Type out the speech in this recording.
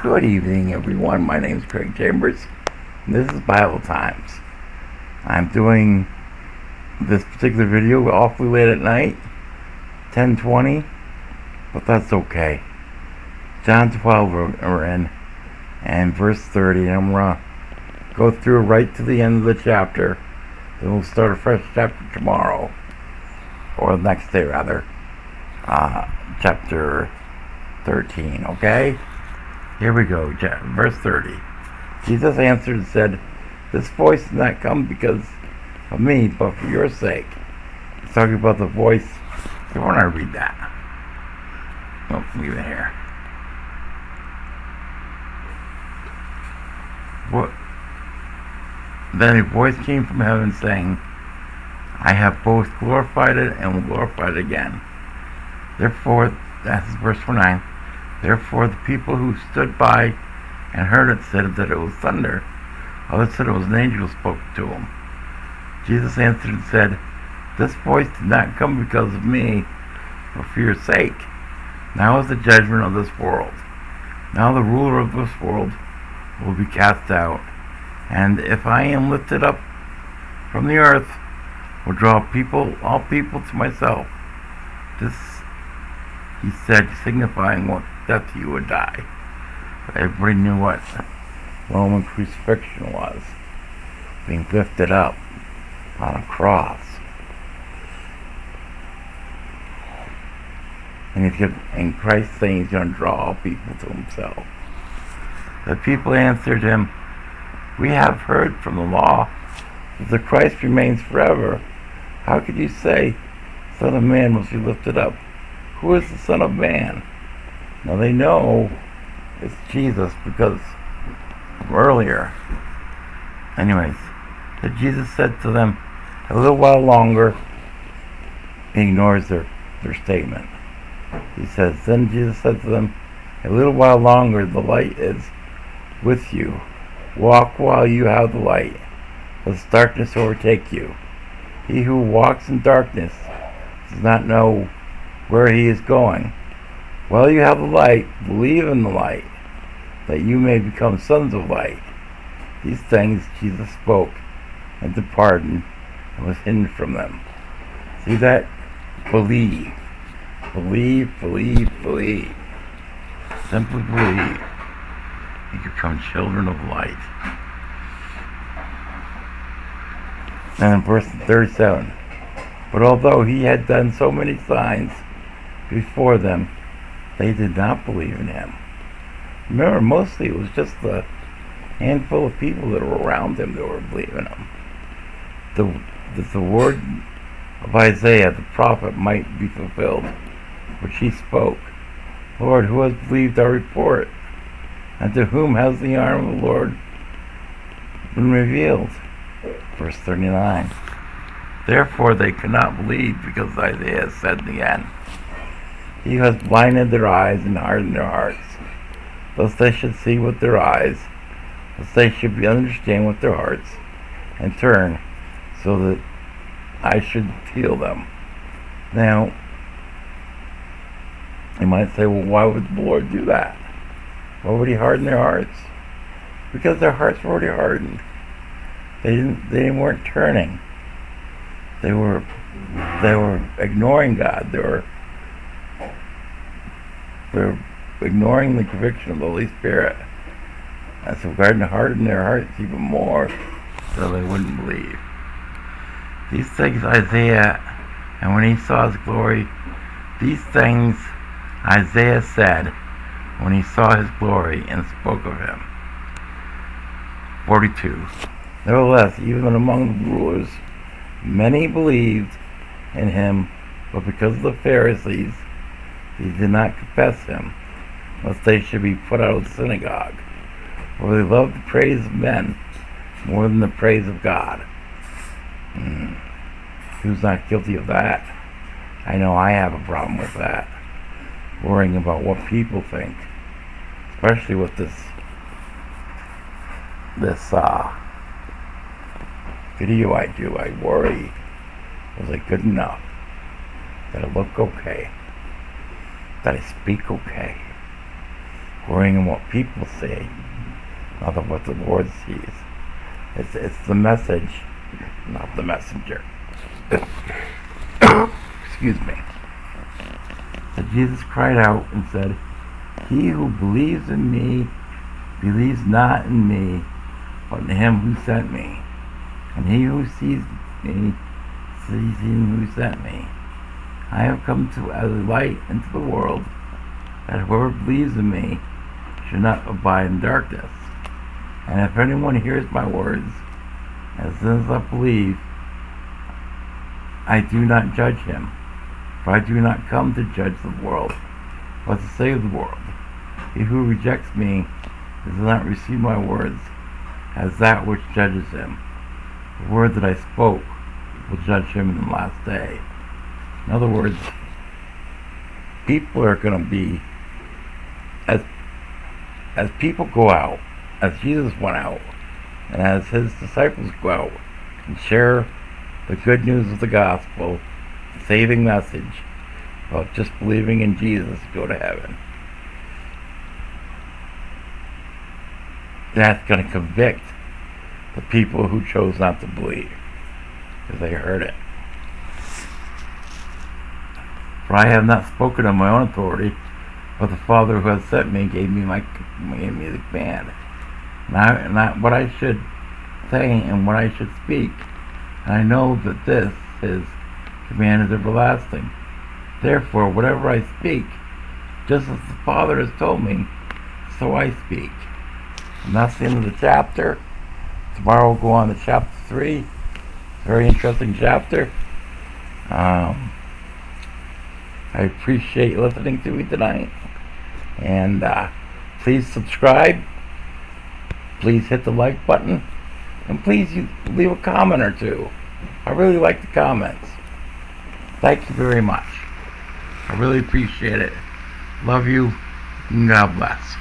Good evening, everyone. My name is Craig Chambers, and this is Bible Times. I'm doing this particular video awfully late at night, 10:20, but that's okay. John 12 we're in, and verse 30, and I'm going to go through right to the end of the chapter. Then we'll start a fresh chapter tomorrow, or the next day rather, chapter 13, okay? Here we go, verse 30. Jesus answered and said, "This voice did not come because of me, but for your sake." He's talking about the voice. Before I read that, oh, leave it here. What? Then a voice came from heaven saying, "I have both glorified it and will glorify it again." Therefore, that's verse 9. Therefore the people who stood by and heard it said that it was thunder. Others said it was an angel who spoke to him. Jesus answered and said, "This voice did not come because of me, but for your sake. Now is the judgment of this world. Now the ruler of this world will be cast out. And if I am lifted up from the earth, will draw all people to myself." This he said, signifying what death he would die. But everybody knew what Roman crucifixion was. Being lifted up on a cross. And Christ saying he's going to draw all people to himself. The people answered him, "We have heard from the law that the Christ remains forever. How could you say, Son of Man must be lifted up? Who is the Son of Man?" Now they know it's Jesus because from earlier. Anyways, then Jesus said to them, "A little while longer." He ignores their statement. He says, then Jesus said to them, "A little while longer the light is with you. Walk while you have the light, lest darkness overtake you. He who walks in darkness does not know where he is going. While you have the light, believe in the light, that you may become sons of light." These things Jesus spoke and departed and was hidden from them. See that? Believe. Believe, believe, believe. Simply believe. You become children of light. And in verse 37, "But although he had done so many signs before them, they did not believe in him." Remember, mostly it was just the handful of people that were around him that were believing him. The word of Isaiah the prophet might be fulfilled, which he spoke. "Lord, who has believed our report? And to whom has the arm of the Lord been revealed?" Verse 39. Therefore they could not believe, because Isaiah said again, "He has blinded their eyes and hardened their hearts, lest they should see with their eyes, lest they should understand with their hearts, and turn, so that I should heal them." Now, you might say, well, why would the Lord do that? Why would he harden their hearts? Because their hearts were already hardened. They weren't turning. They were ignoring God. They were ignoring the conviction of the Holy Spirit. And so God hardened their hearts even more so they wouldn't believe. These things Isaiah, and when he saw his glory, these things Isaiah said when he saw his glory and spoke of him. 42. Nevertheless, even among the rulers, many believed in him, but because of the Pharisees, they did not confess him, lest they should be put out of the synagogue. For they loved the praise of men more than the praise of God. Who's not guilty of that? I know I have a problem with that. Worrying about what people think. Especially with this video I do. I worry, was it good enough? Did it look okay? Did I speak okay? going in what people see, not of what the Lord sees. It's the message, not the messenger. Excuse me. So Jesus cried out and said, "He who believes in me believes not in me, but in him who sent me. And he who sees me sees him who sent me. I have come as a light into the world, that whoever believes in me should not abide in darkness. And if anyone hears my words, as soon as I believe, I do not judge him. For I do not come to judge the world, but to save the world. He who rejects me does not receive my words as that which judges him. The word that I spoke will judge him in the last day." In other words, people are going to be, as people go out, as Jesus went out, and as his disciples go out and share the good news of the gospel, the saving message about just believing in Jesus to go to heaven, that's going to convict the people who chose not to believe, because they heard it. "For I have not spoken on my own authority, but the Father who has sent me gave me the command, not what I should say and what I should speak. And I know that this, his command, is everlasting. Therefore, whatever I speak, just as the Father has told me, so I speak." And that's the end of the chapter. Tomorrow we'll go on to chapter 3. Very interesting chapter. I appreciate listening to me tonight. And please subscribe. Please hit the like button. And please leave a comment or two. I really like the comments. Thank you very much. I really appreciate it. Love you. And God bless.